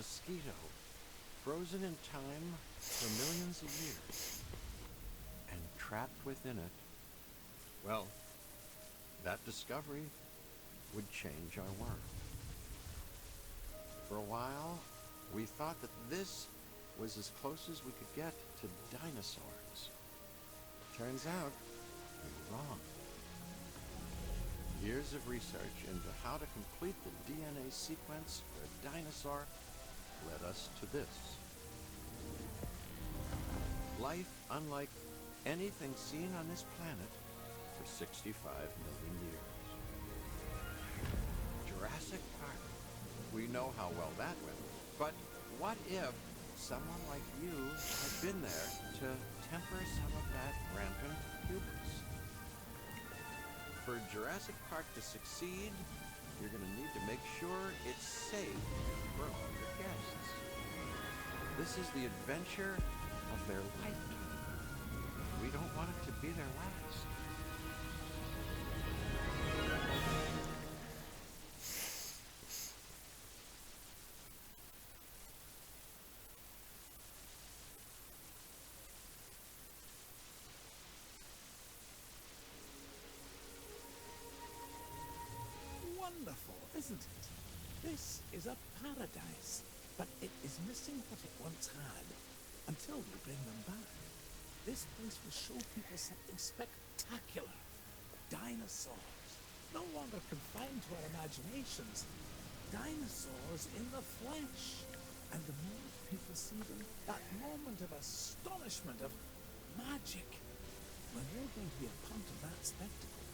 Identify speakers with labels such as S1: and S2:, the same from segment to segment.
S1: mosquito, frozen in time for millions of years, and trapped within it, well, that discovery would change our world. For a while, we thought that this was as close as we could get to dinosaurs. Turns out, we were wrong. Years of research into how to complete the DNA sequence for a dinosaur led us to this. Life unlike anything seen on this planet for 65 million years. Jurassic Park. We know how well that went. But what if someone like you had been there to temper some of that rampant hubris? For Jurassic Park to succeed, you're going to need to make sure it's safe for all your guests. This is the adventure of their lifetime. We don't want it to be their last.
S2: Wonderful, isn't it? This is a paradise, but it is missing what it once had until we bring them back. This place will show people something spectacular. Dinosaurs, no longer confined to our imaginations. Dinosaurs in the flesh. And the moment people see them, that moment of astonishment, of magic, when we're going to be a part of that spectacle.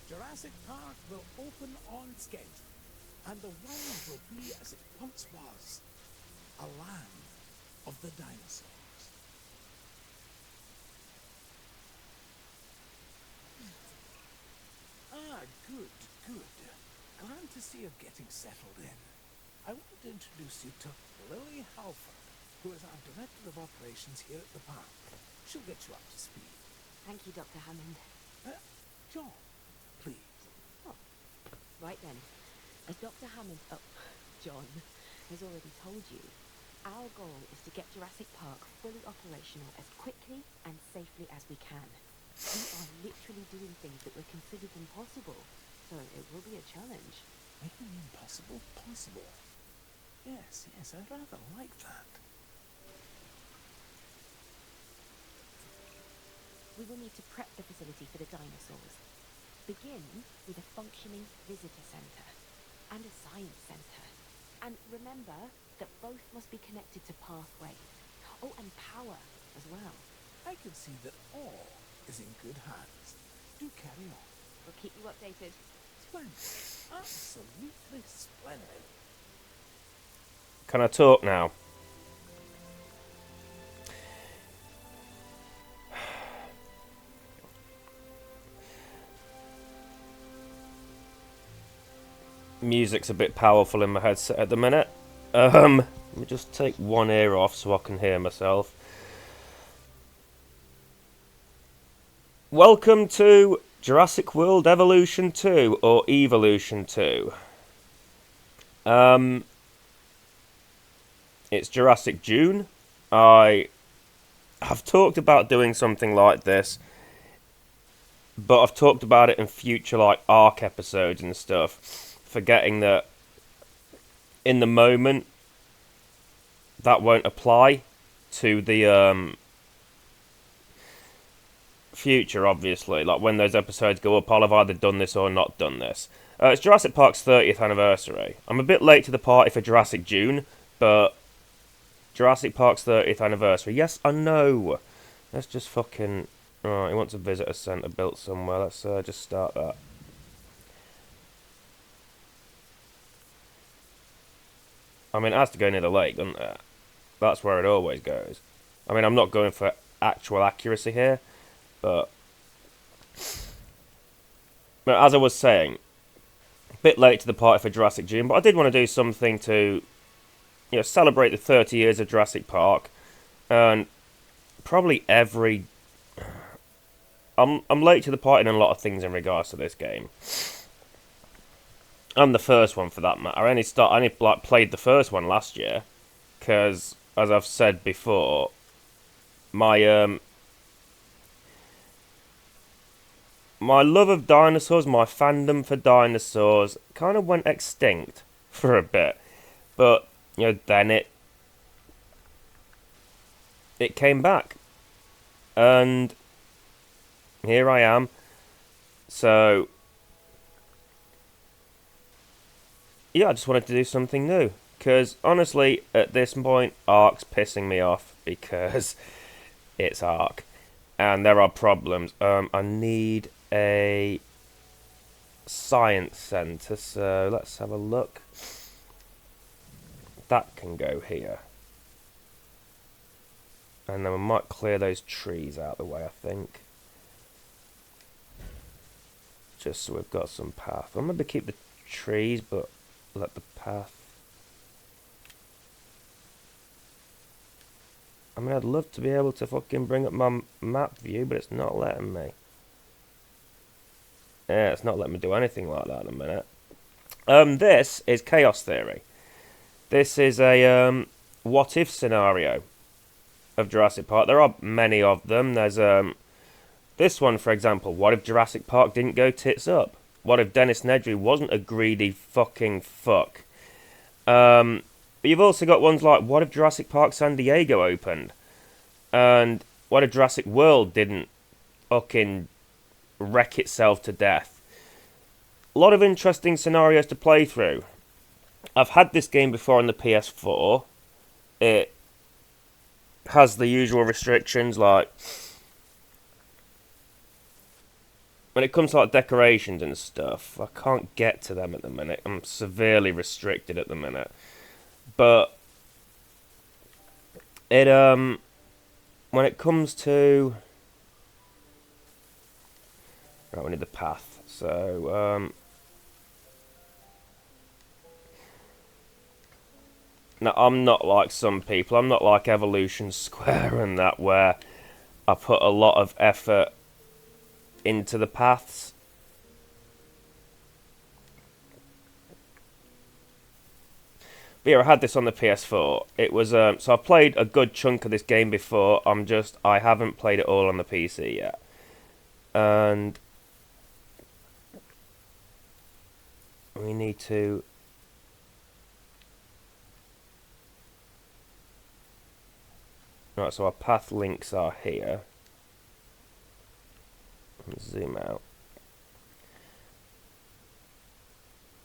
S2: Jurassic Park will open on schedule, and the world will be as it once was, a land of the dinosaurs. Good. Glad to see you getting settled in. I want to introduce you to Lily Halford, who is our Director of Operations here at the park. She'll get you up to speed.
S3: Thank you, Dr. Hammond.
S2: John, please.
S3: Oh, right then. As Dr. Hammond, John, has already told you, our goal is to get Jurassic Park fully operational as quickly and safely as we can. We are literally doing things that were considered impossible, so it will be a challenge.
S2: Making the impossible possible. Yes, I'd rather like that.
S3: We will need to prep the facility for the dinosaurs. Begin with a functioning visitor center and a science center. And remember that both must be connected to pathways. Oh, and power as well.
S2: I can see that all is in good hands. Do carry on.
S3: We'll keep you updated.
S2: Splendid. Absolutely splendid.
S4: Can I talk now? Music's a bit powerful in my headset at the minute. Let me just take one ear off so I can hear myself. Welcome to Jurassic World Evolution 2 or Evolution 2. It's Jurassic June. I have talked about doing something like this, but I've talked about it in future ARC episodes and stuff, forgetting that in the moment that won't apply to the future, obviously. Like when those episodes go up, I'll have either done this or not done this. It's Jurassic Park's 30th anniversary. I'm a bit late to the party for Jurassic June, but Jurassic Park's 30th anniversary. Yes, I know. Let's just fucking... Right, he wants a visitor centre built somewhere. Let's just start that. I mean, it has to go near the lake, doesn't it? That's where it always goes. I mean, I'm not going for actual accuracy here, but as I was saying, a bit late to the party for Jurassic June, but I did want to do something to, celebrate the 30 years of Jurassic Park, and probably I'm late to the party in a lot of things in regards to this game. And the first one for that matter. I only like played the first one last year, because as I've said before, my my love of dinosaurs, my fandom for dinosaurs, kind of went extinct for a bit. But then it came back, and here I am. So yeah, I just wanted to do something new. Because honestly, at this point, Ark's pissing me off because it's Ark, and there are problems. I need a science centre, so let's have a look. That can go here. And then we might clear those trees out of the way, I think. Just so we've got some path. I'm going to keep the trees, but let the path... I mean, I'd love to be able to fucking bring up my map view, but it's not letting me. Yeah, it's not letting me do anything like that in a minute. This is Chaos Theory. This is a what-if scenario of Jurassic Park. There are many of them. There's this one, for example. What if Jurassic Park didn't go tits up? What if Dennis Nedry wasn't a greedy fucking fuck? But you've also got ones like, what if Jurassic Park San Diego opened? And what if Jurassic World didn't fucking wreck itself to death? A lot of interesting scenarios to play through. I've had this game before on the PS4. It has the usual restrictions, like when it comes to like decorations and stuff, I can't get to them at the minute. I'm severely restricted at the minute. But it when it comes to right, we need the path. So now I'm not like some people. I'm not like Evolution Square and that, where I put a lot of effort into the paths. But yeah, I had this on the PS4. It was so I've played a good chunk of this game before. I haven't played it all on the PC yet. And we need to right, so our path links are here. Zoom out.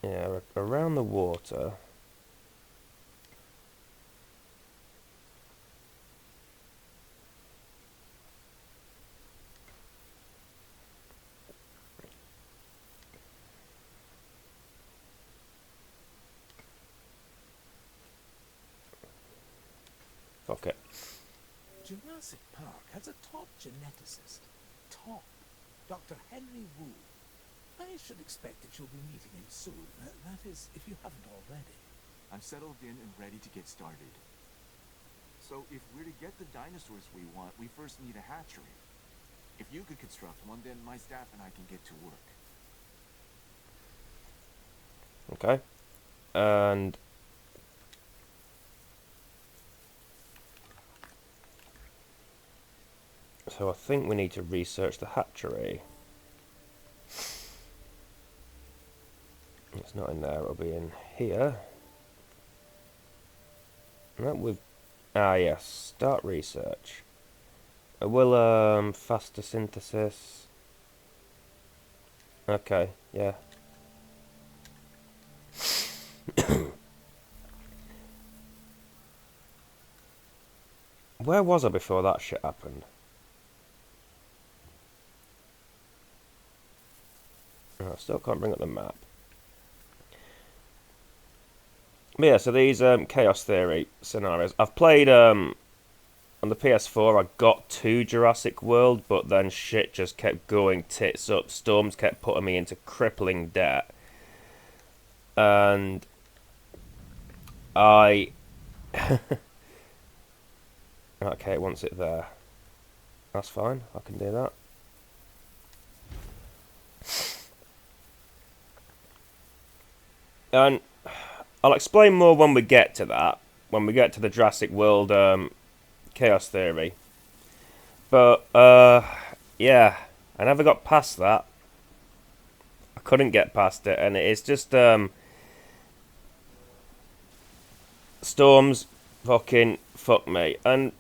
S4: Yeah, around the water. Okay.
S2: Jurassic Park has a top geneticist. Top. Dr. Henry Wu. I should expect that you'll be meeting him soon. That is, if you haven't already.
S5: I'm settled in and ready to get started. So if we're to get the dinosaurs we want, we first need a hatchery. If you could construct one, then my staff and I can get to work.
S4: Okay. And so I think we need to research the hatchery. It's not in there, it'll be in here. That with yes, start research. I will faster synthesis. Okay, yeah. Where was I before that shit happened? Oh, I still can't bring up the map. But yeah, so these Chaos Theory scenarios. I've played on the PS4. I got to Jurassic World, but then shit just kept going tits up. Storms kept putting me into crippling debt. And I... okay, it wants it there. That's fine, I can do that. And I'll explain more when we get to that, when we get to the Jurassic World chaos theory. But, yeah, I never got past that. I couldn't get past it, and it's just, storms fucking fuck me. And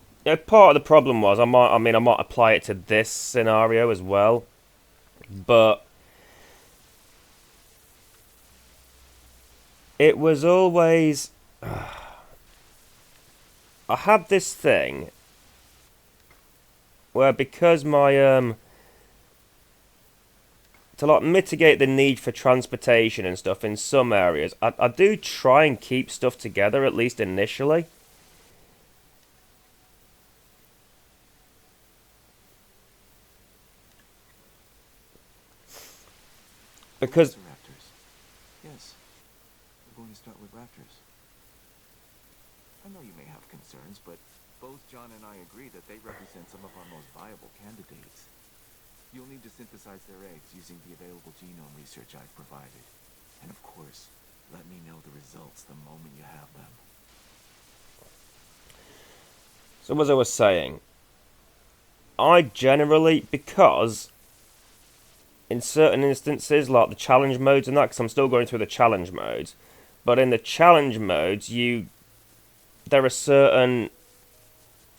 S4: part of the problem was, I might apply it to this scenario as well, but it was always... I had this thing where because my, to like mitigate the need for transportation and stuff in some areas, I do try and keep stuff together, at least initially. Because...
S5: Raptors. Yes. We're going to start with raptors. I know you may have concerns, but both John and I agree that they represent some of our most viable candidates. You'll need to synthesize their eggs using the available genome research I've provided. And of course, let me know the results the moment you have them.
S4: So as I was saying, I generally, because in certain instances, like the challenge modes and that, because I'm still going through the challenge modes, but in the challenge modes, there are certain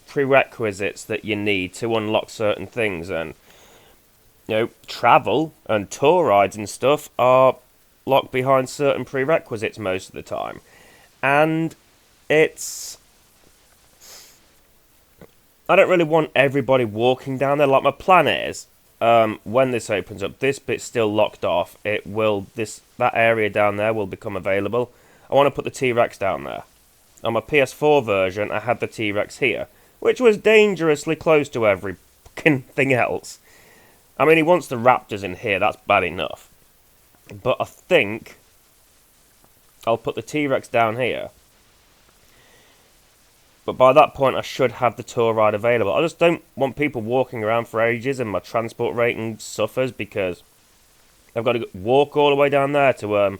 S4: prerequisites that you need to unlock certain things, and travel and tour rides and stuff are locked behind certain prerequisites most of the time, and I don't really want everybody walking down there. Like, my plan is, when this opens up, this bit's still locked off. That area down there will become available. I want to put the T-Rex down there. On my PS4 version, I had the T-Rex here, which was dangerously close to every fucking thing else. I mean, he wants the raptors in here, that's bad enough. But I think I'll put the T-Rex down here. But by that point, I should have the tour ride available. I just don't want people walking around for ages and my transport rating suffers because I've got to walk all the way down there to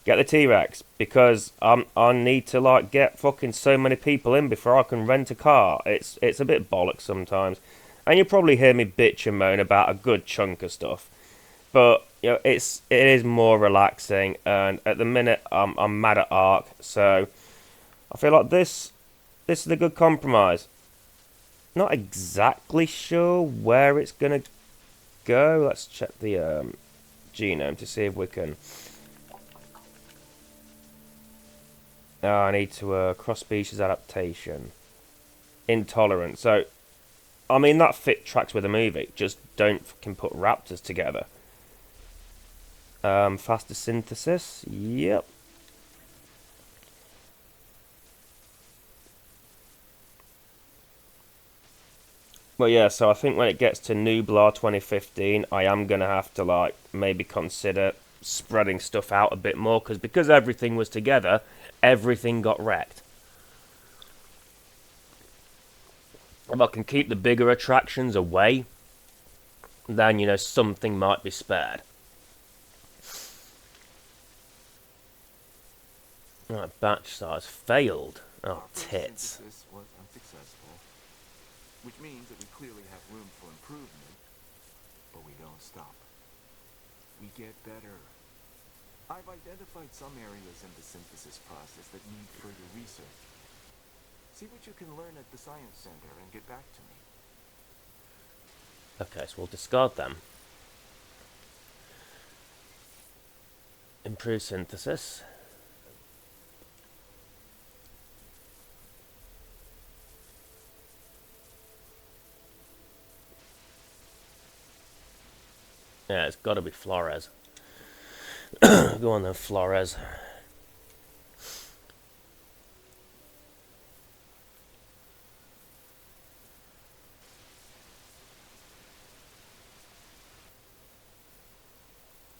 S4: get the T-Rex, because I need to get fucking so many people in before I can rent a car. It's a bit bollocks sometimes, and you'll probably hear me bitch and moan about a good chunk of stuff. But it is more relaxing, and at the minute I'm mad at Ark, so I feel like this is a good compromise. Not exactly sure where it's gonna go. Let's check the genome to see if we can. I need to cross-species adaptation, intolerant. So, I mean, that tracks with the movie. Just don't fucking put raptors together. Faster synthesis. Yep. Well, yeah, so I think when it gets to Nublar 2015, I am going to have to, maybe consider spreading stuff out a bit more, because everything was together, everything got wrecked. If I can keep the bigger attractions away, then, something might be spared. Right, batch size failed. Oh, tits.
S5: Synthesis was unsuccessful, which means that we clearly have room for improvement, but we don't stop. We get better. I've identified some areas in the synthesis process that need further research. See what you can learn at the Science Center and get back to me.
S4: Okay, so we'll discard them. Improve synthesis. Yeah, it's got to be Flores. Go on then, Flores.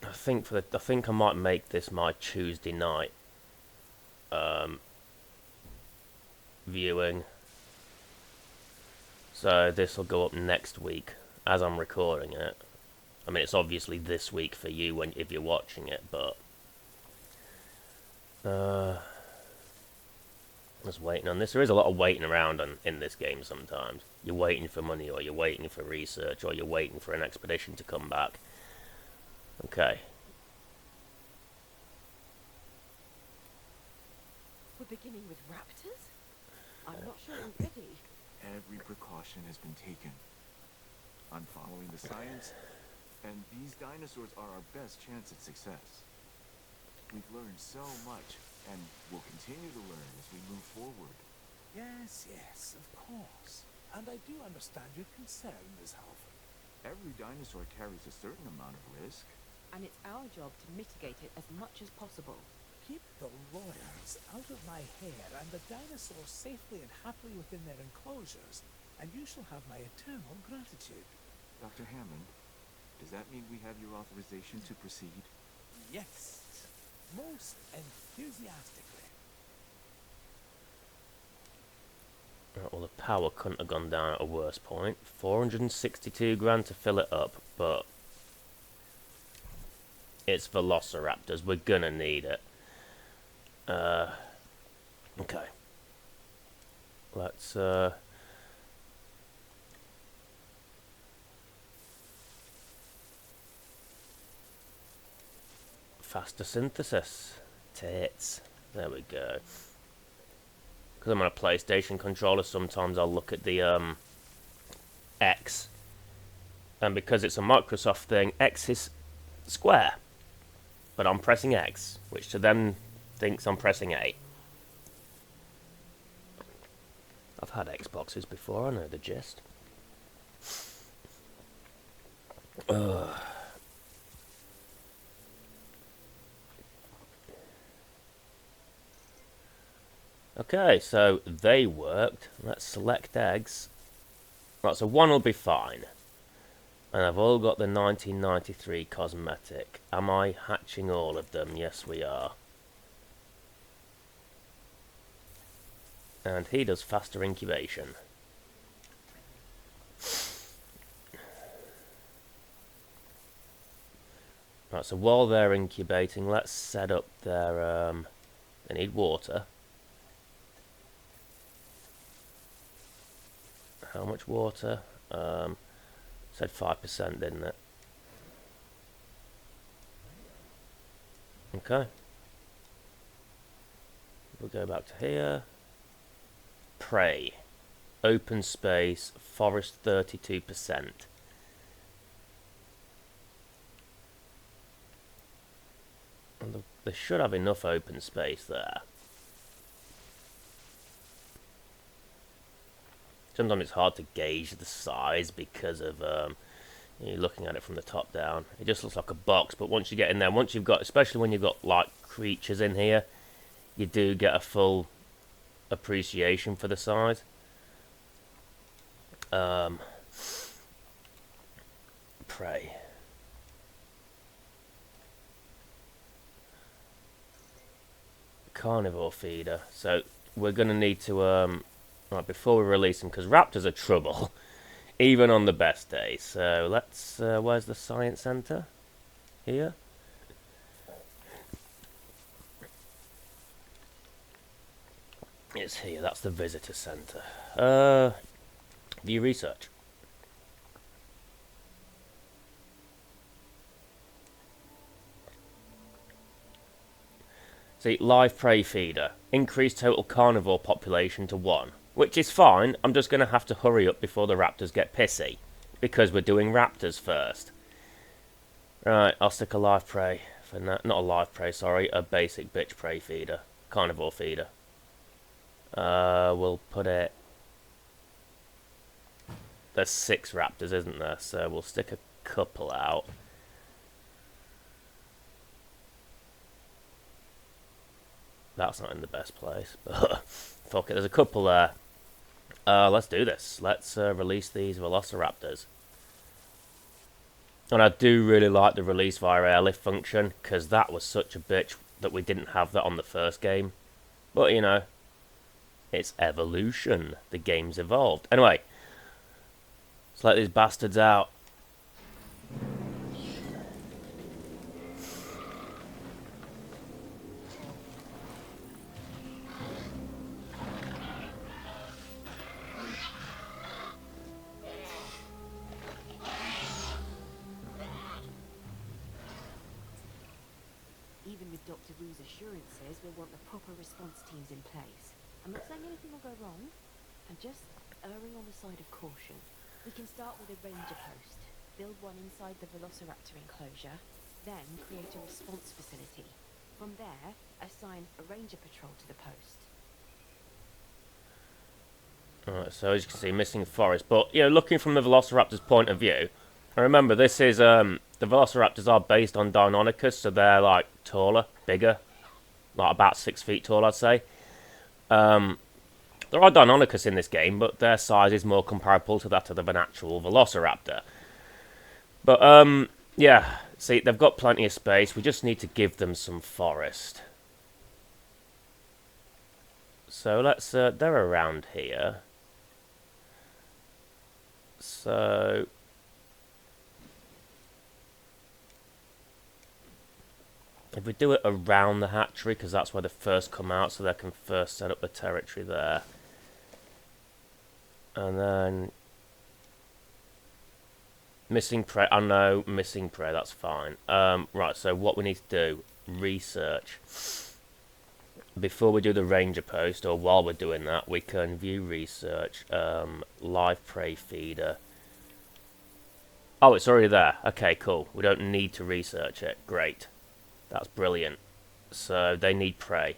S4: I think I might make this my Tuesday night viewing. So this will go up next week as I'm recording it. I mean, it's obviously this week for you if you're watching it, but Just waiting on this. There is a lot of waiting around in this game sometimes. You're waiting for money, or you're waiting for research, or you're waiting for an expedition to come back. Okay.
S3: We're beginning with raptors? I'm not sure we're ready.
S5: Every precaution has been taken. I'm following the science, and these dinosaurs are our best chance at success. We've learned so much, and we'll continue to learn as we move forward.
S2: Yes, yes, of course. And I do understand your concern, Miss Halford.
S5: Every dinosaur carries a certain amount of risk.
S3: And it's our job to mitigate it as much as possible.
S2: Keep the lawyers out of my hair and the dinosaurs safely and happily within their enclosures, and you shall have my eternal gratitude.
S5: Dr. Hammond, does that mean we have your authorization to proceed?
S2: Yes, most enthusiastically.
S4: Right, well, the power couldn't have gone down at a worse point. 462 grand to fill it up, but it's Velociraptors. We're gonna need it. Okay. Let's, faster synthesis. Tits. There we go. Because I'm on a PlayStation controller, sometimes I'll look at the, X. And because it's a Microsoft thing, X is square. But I'm pressing X, which to them thinks I'm pressing A. I've had Xboxes before, I know the gist. Ugh. Okay, so they worked. Let's select eggs. Right, so one will be fine. And I've all got the 1993 cosmetic. Am I hatching all of them? Yes, we are. And he does faster incubation. Right, so while they're incubating, let's set up their... they need water. How much water? Said 5%, didn't it? Okay. We'll go back to here. Prey. Open space. Forest 32%. And they should have enough open space there. Sometimes it's hard to gauge the size because of you're looking at it from the top down. It just looks like a box, but once you get in there, once you've got, especially when you've got like creatures in here, you do get a full appreciation for the size. Prey. Carnivore feeder. So we're going to need to right, before we release them, because raptors are trouble, even on the best days. So let's, where's the science center? Here? It's here, that's the visitor center. View research. See, live prey feeder. Increase total carnivore population to 1. Which is fine, I'm just going to have to hurry up before the raptors get pissy. Because we're doing raptors first. Right, I'll stick a live prey. For not a live prey, sorry. A basic bitch prey feeder. Carnivore feeder. We'll put it... There's 6 raptors, isn't there? So we'll stick a couple out. That's not in the best place, but fuck it, there's a couple there. Let's do this. Let's release these Velociraptors. And I do really like the release via airlift function, because that was such a bitch that we didn't have that on the first game. But, you know, it's evolution. The game's evolved. Anyway, let's let these bastards out.
S3: we'll want the proper response teams in place. I'm not saying anything will go wrong. I'm just erring on the side of caution. We can start with a ranger post, build one inside the Velociraptor enclosure, then create a response facility. From there, assign a ranger patrol to the post.
S4: Alright, so as you can see, missing forest. But, you know, looking from the Velociraptor's point of view, and remember, this is, the Velociraptors are based on Deinonychus, so they're, like, taller, bigger. Like, about 6 feet tall, I'd say. There are Deinonychus in this game, but their size is more comparable to that of an actual Velociraptor. But, yeah, see, they've got plenty of space. We just need to give them some forest. So let's, they're around here. So if we do it around the hatchery, because that's where they first come out, so they can first set up the territory there. And then missing prey. I know, missing prey, that's fine. Right, so what we need to do, research. Before we do the ranger post, or while we're doing that, we can view research, live prey feeder. Oh, it's already there. Okay, cool. We don't need to research it. Great. That's brilliant. So they need prey.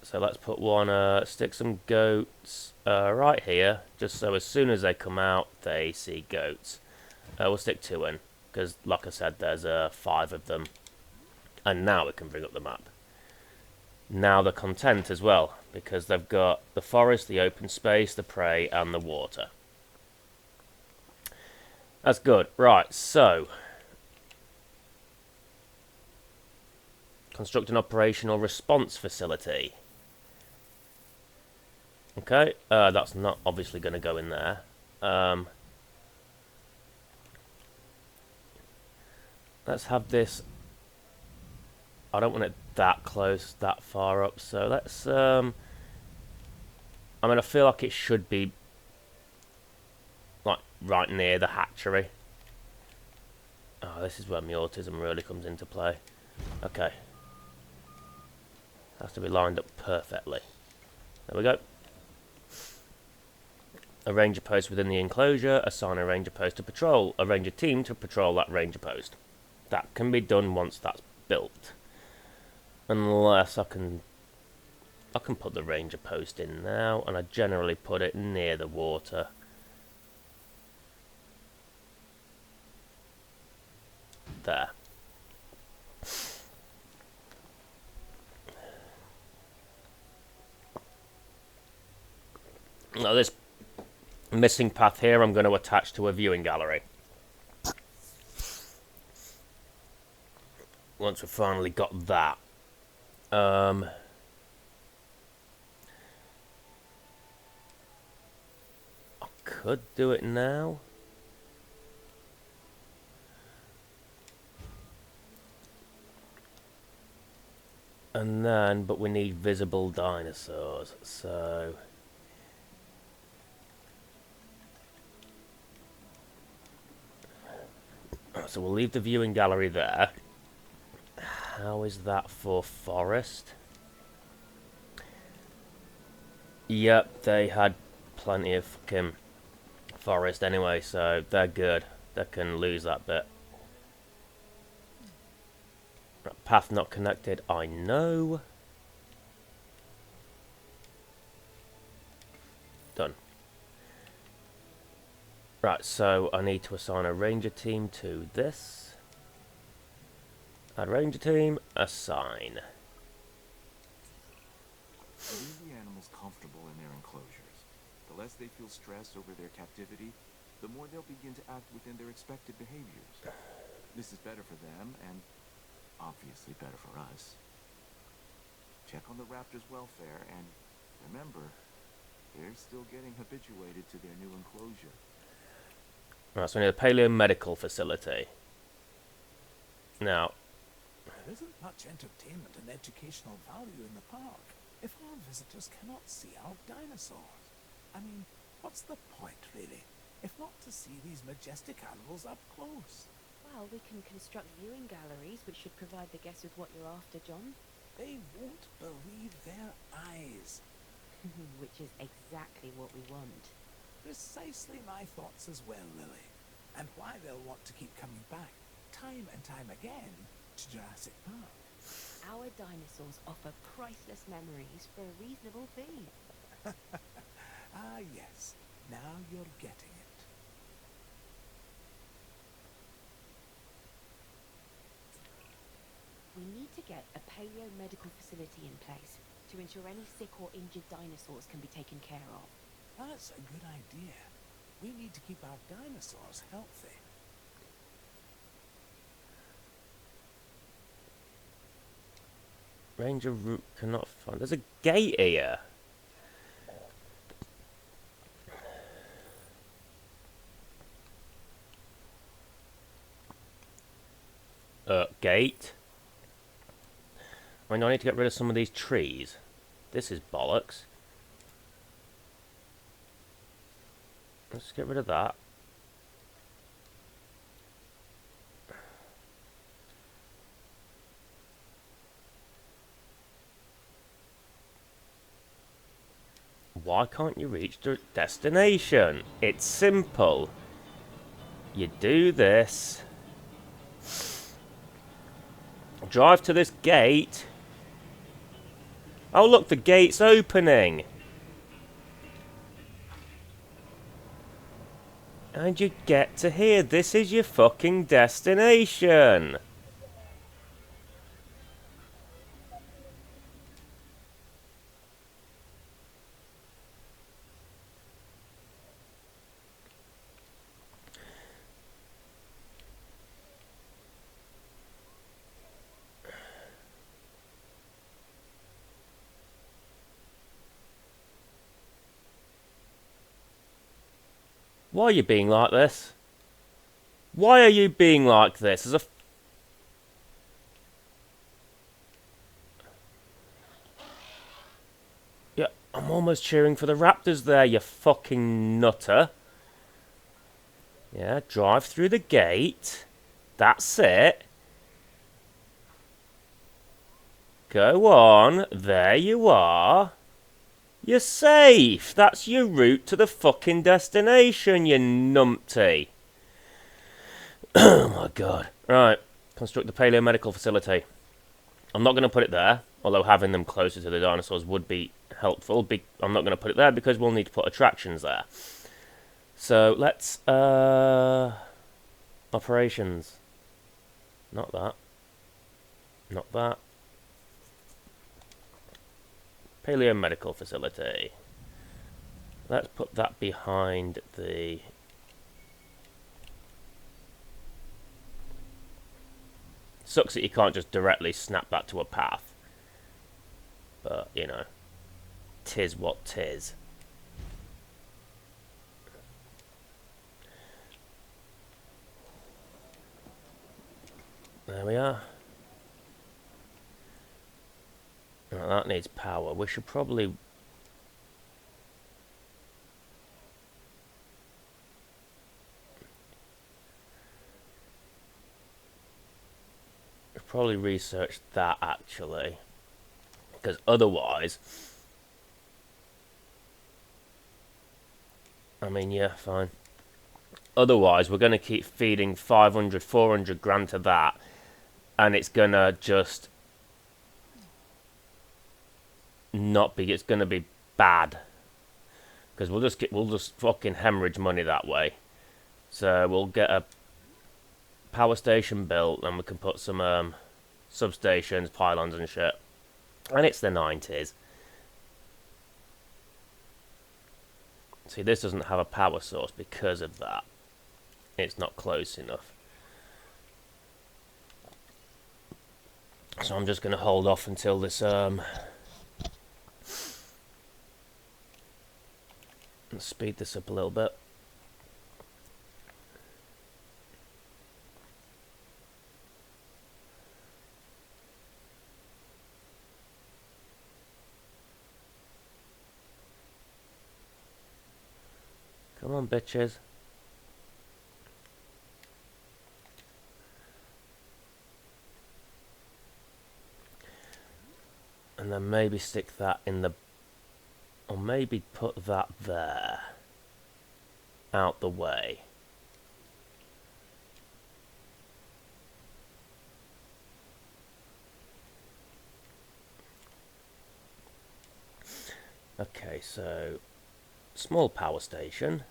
S4: So let's put one, stick some goats right here, just so as soon as they come out, they see goats. We'll stick 2 in, because like I said, there's 5 of them. And now we can bring up the map. Now the content as well, because they've got the forest, the open space, the prey, and the water. That's good. Right, so construct an operational response facility. Okay, that's not obviously going to go in there. Let's have this. I don't want it that close, that far up, so let's, I mean, I feel like it should be, like, right near the hatchery. Oh, this is where my autism really comes into play. Okay. Has to be lined up perfectly. There we go. A ranger post within the enclosure, assign a ranger post to patrol, a ranger team to patrol that ranger post. That can be done once that's built. Unless I can put the ranger post in now, and I generally put it near the water. There. Now this missing path here I'm going to attach to a viewing gallery. Once we've finally got that. I could do it now. And then, but we need visible dinosaurs, so... So we'll leave the viewing gallery there. How is that for forest? Yep, they had plenty of fucking forest anyway, so they're good. They can lose that bit. Path not connected, I know. Done. Right, so I need to assign a ranger team to this. Add ranger team, assign.
S5: Leave the animals comfortable in their enclosures. The less they feel stress over their captivity, the more they'll begin to act within their expected behaviors. This is better for them, and obviously better for us. Check on the raptors' welfare, and remember, they're still getting habituated to their new enclosure.
S4: Right, so we need a paleo-medical facility. Now...
S2: There isn't much entertainment and educational value in the park if our visitors cannot see our dinosaurs. I mean, what's the point, really, if not to see these majestic animals up close?
S3: Well, we can construct viewing galleries, which should provide the guests with what you're after, John.
S2: They won't believe their eyes.
S3: Which is exactly what we want.
S2: Precisely my thoughts as well, Lily. And why they'll want to keep coming back, time and time again, to Jurassic Park.
S3: Our dinosaurs offer priceless memories for a reasonable fee.
S2: Ah, yes. Now you're getting it.
S3: We need to get a paleo-medical facility in place to ensure any sick or injured dinosaurs can be taken care of.
S2: That's a good idea. We need to keep our dinosaurs healthy.
S4: Ranger route cannot find. There's a gate here. Gate. I mean, I need to get rid of some of these trees. This is bollocks. Let's get rid of that. Why can't you reach the destination? It's simple. You do this. Drive to this gate. Oh look, the gate's opening. And you get to here. This is your fucking destination. Why are you being like this? Why are you being like this? As a yeah, I'm almost cheering for the Raptors there, you fucking nutter. Yeah, drive through the gate. That's it. Go on. There you are. You're safe. That's your route to the fucking destination, you numpty. Oh my god. Right. Construct the paleo-medical facility. I'm not going to put it there, although having them closer to the dinosaurs would be helpful. I'm not going to put it there because we'll need to put attractions there. So, let's... operations. Not that. Not that. Paleo-medical facility. Let's put that behind the... Sucks that you can't just directly snap that to a path. But, you know. Tis what tis. There we are. Now that needs power. We should probably... probably research that actually, because otherwise, I mean, yeah, fine. Otherwise, we're going to keep feeding 500, 400 grand to that, and it's going to just not be, it's going to be bad, because we'll just fucking hemorrhage money that way. So we'll get a power station built, and we can put some substations, pylons and shit. And it's the 90s. See, this doesn't have a power source because of that. It's not close enough. So I'm just going to hold off until this let's speed this up a little bit. Come on, bitches. And then maybe stick that in the... Or maybe put that there. Out the way. Okay, so... Small power station.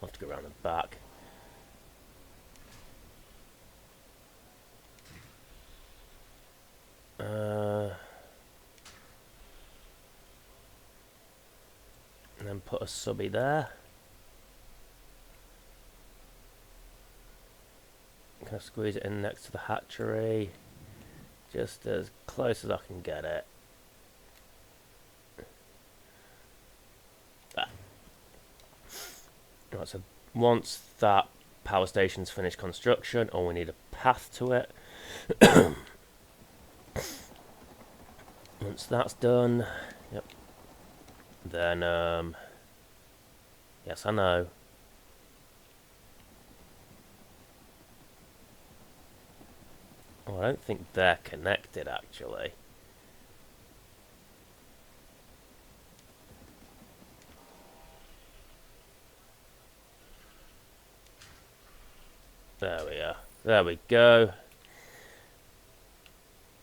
S4: I'll have to go around the back. And then put a subby there. Can I squeeze it in next to the hatchery? Just as close as I can get it. Ah. Right, so once that power station's finished construction, or we need a path to it. Once that's done, yep. Then, yes, I know. Oh, I don't think they're connected, actually. There we are. There we go.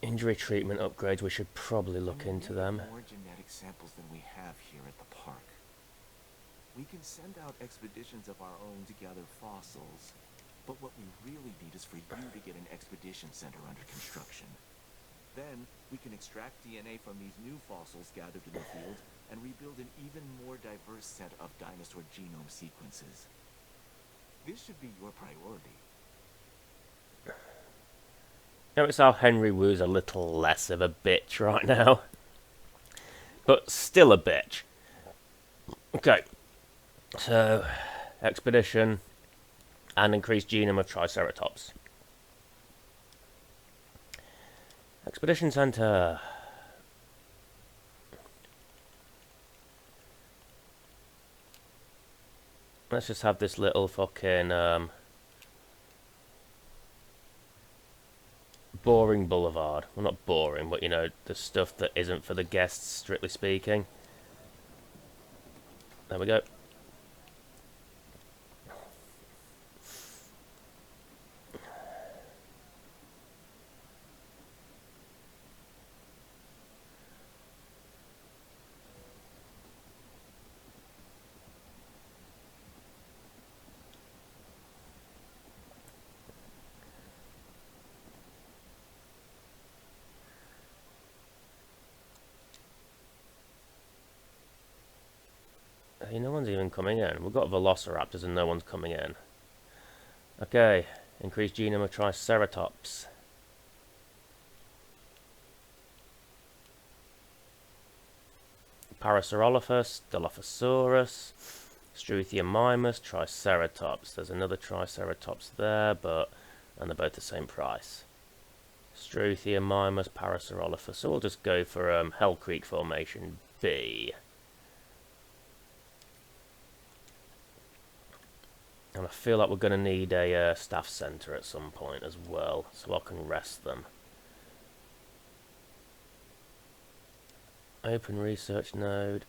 S4: Injury treatment upgrades, we should probably look into them.
S5: More genetic samples than we have here at the park. We can send out expeditions of our own to gather fossils, but what we really need is for you to get an expedition center under construction. Then, we can extract DNA from these new fossils gathered in the field and rebuild an even more diverse set of dinosaur genome sequences. This should be your priority.
S4: Notice how Henry Wu's a little less of a bitch right now. But still a bitch. Okay. So, expedition and increased genome of Triceratops. Expedition Center. Let's just have this little fucking boring boulevard. Well, not boring, but you know, the stuff that isn't for the guests, strictly speaking. There we go. Hey, no one's even coming in. We've got velociraptors and no one's coming in. Okay, increased genome of Triceratops. Parasaurolophus, Dilophosaurus, Struthiomimus, Triceratops. There's another Triceratops there, and they're both the same price. Struthiomimus, Parasaurolophus. So we'll just go for Hell Creek Formation B. And I feel like we're going to need a staff centre at some point as well, so I can rest them. Open research node.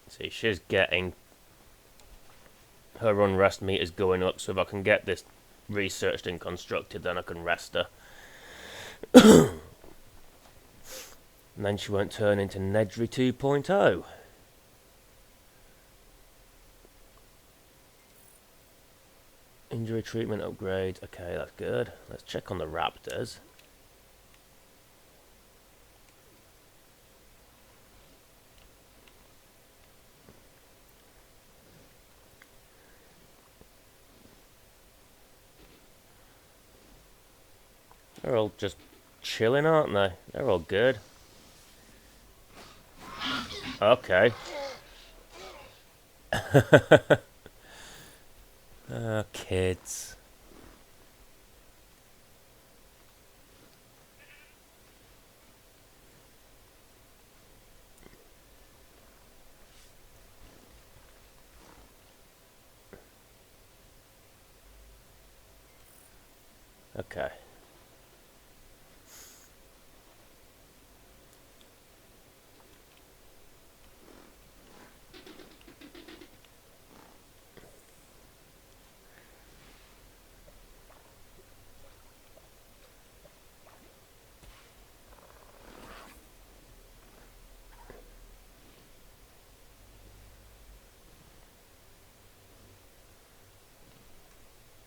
S4: See, she's getting... her unrest meter's going up, so if I can get this researched and constructed, then I can rest her. And then she won't turn into Nedry 2.0. Injury treatment upgrade. Okay, that's good. Let's check on the raptors. They're all just chilling, aren't they? They're all good. Okay. Kids. Okay.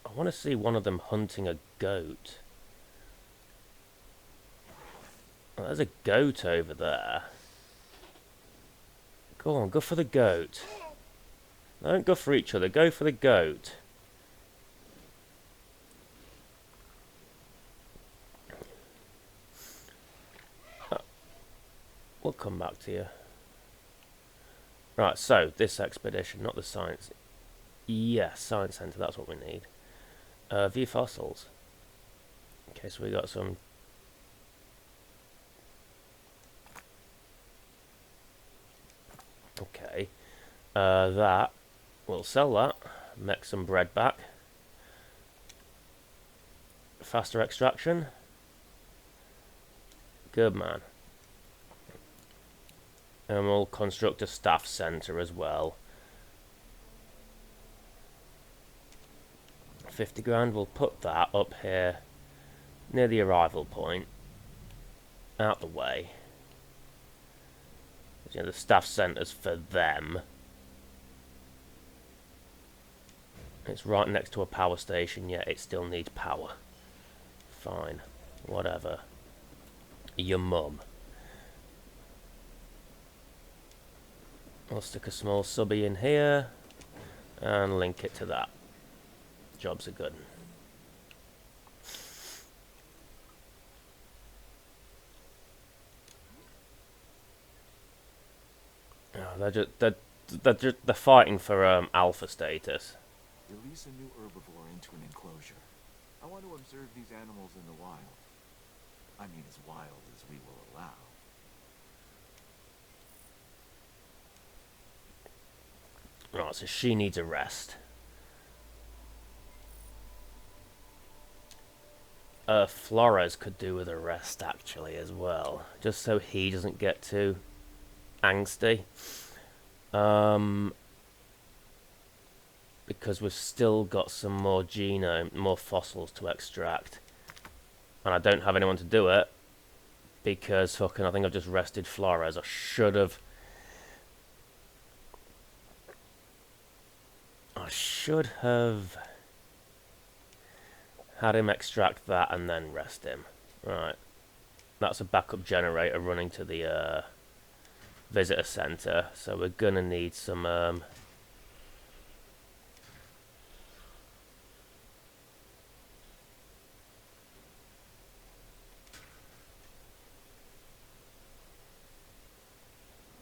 S4: I want to see one of them hunting a goat. Oh, there's a goat over there. Go on, go for the goat. Don't go for each other, go for the goat. We'll come back to you. Right, so, this expedition, not the science... Yes, science centre, that's what we need. View fossils. Okay, so we got some... Okay. That. We'll sell that. Make some bread back. Faster extraction. Good man. And we'll construct a staff centre as well. 50 grand, we'll put that up here near the arrival point, out the way. You know, the staff centre's for them. It's right next to a power station, yet it still needs power. Fine, whatever. Your mum. I'll stick a small subby in here and link it to that. Jobs are good. Oh, they're fighting for alpha status.
S5: Release a new herbivore into an enclosure. I want to observe these animals in the wild. I mean, as wild as we will allow.
S4: Right, so she needs a rest. Flores could do with a rest, actually, as well. Just so he doesn't get too angsty. Because we've still got some more more fossils to extract. And I don't have anyone to do it. Because, fucking, I think I've just rested Flores. I should have... had him extract that and then rest him. Right. That's a backup generator running to the visitor center. So we're gonna need some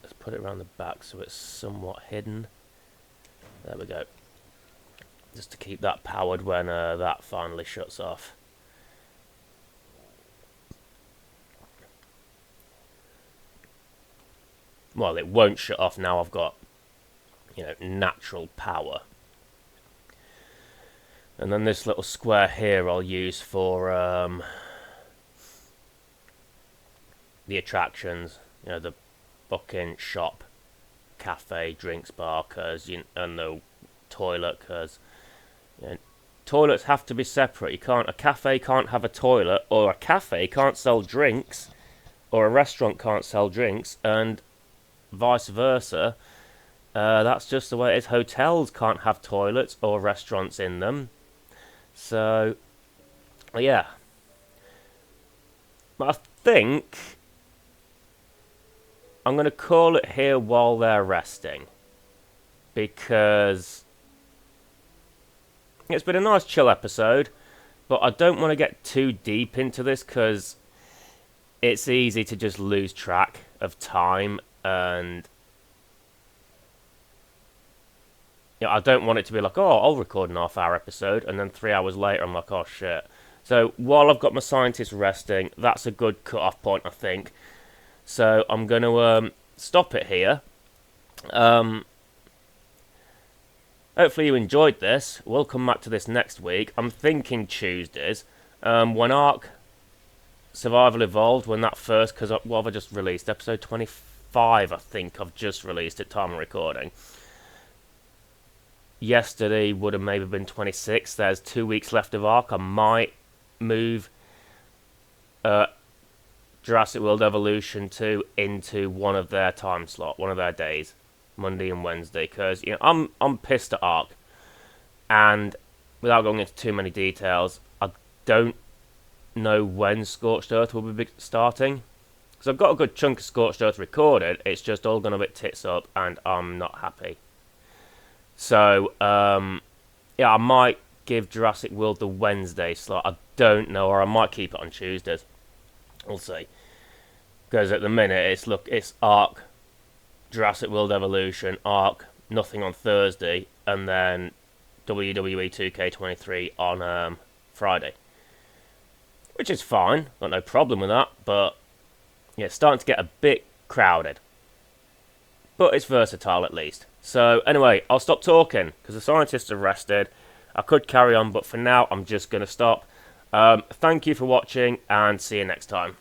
S4: let's put it around the back so it's somewhat hidden. There we go. Just to keep that powered when that finally shuts off. Well, it won't shut off now I've got, you know, natural power. And then this little square here I'll use for the attractions. You know, the booking, shop, cafe, drinks bar, and the toilet, because... You know, toilets have to be separate. A cafe can't have a toilet, or a cafe can't sell drinks, or a restaurant can't sell drinks, and vice versa. That's just the way it is. Hotels can't have toilets or restaurants in them. So, yeah. But I think I'm going to call it here while they're resting, because... It's been a nice chill episode. but I don't want to get too deep into this because it's easy to just lose track of time, and I don't want it to be like, oh, I'll record an half-hour episode, and then 3 hours later I'm like, oh shit. So while I've got my scientists resting, that's a good cut-off point, I think. So I'm going to stop it here. Hopefully you enjoyed this. We'll come back to this next week. I'm thinking Tuesdays. When Ark Survival Evolved, when that first, because what have I just released? Episode 25, I think I've just released at time of recording. Yesterday would have maybe been 26. There's 2 weeks left of Ark. I might move Jurassic World Evolution 2 into one of their time slot, one of their days, Monday and Wednesday, because I'm pissed at Ark, and without going into too many details, I don't know when Scorched Earth will be starting, because I've got a good chunk of Scorched Earth recorded. It's just all gone a bit tits up, and I'm not happy. So yeah, I might give Jurassic World the Wednesday slot. I don't know, or I might keep it on Tuesdays. We'll see. Because at the minute, it's Ark, Jurassic World Evolution, Ark, nothing on Thursday, and then WWE 2K23 on Friday. Which is fine, got no problem with that, but yeah, it's starting to get a bit crowded. But it's versatile at least. So anyway, I'll stop talking, because the scientists are rested. I could carry on, but for now, I'm just going to stop. Thank you for watching, and see you next time.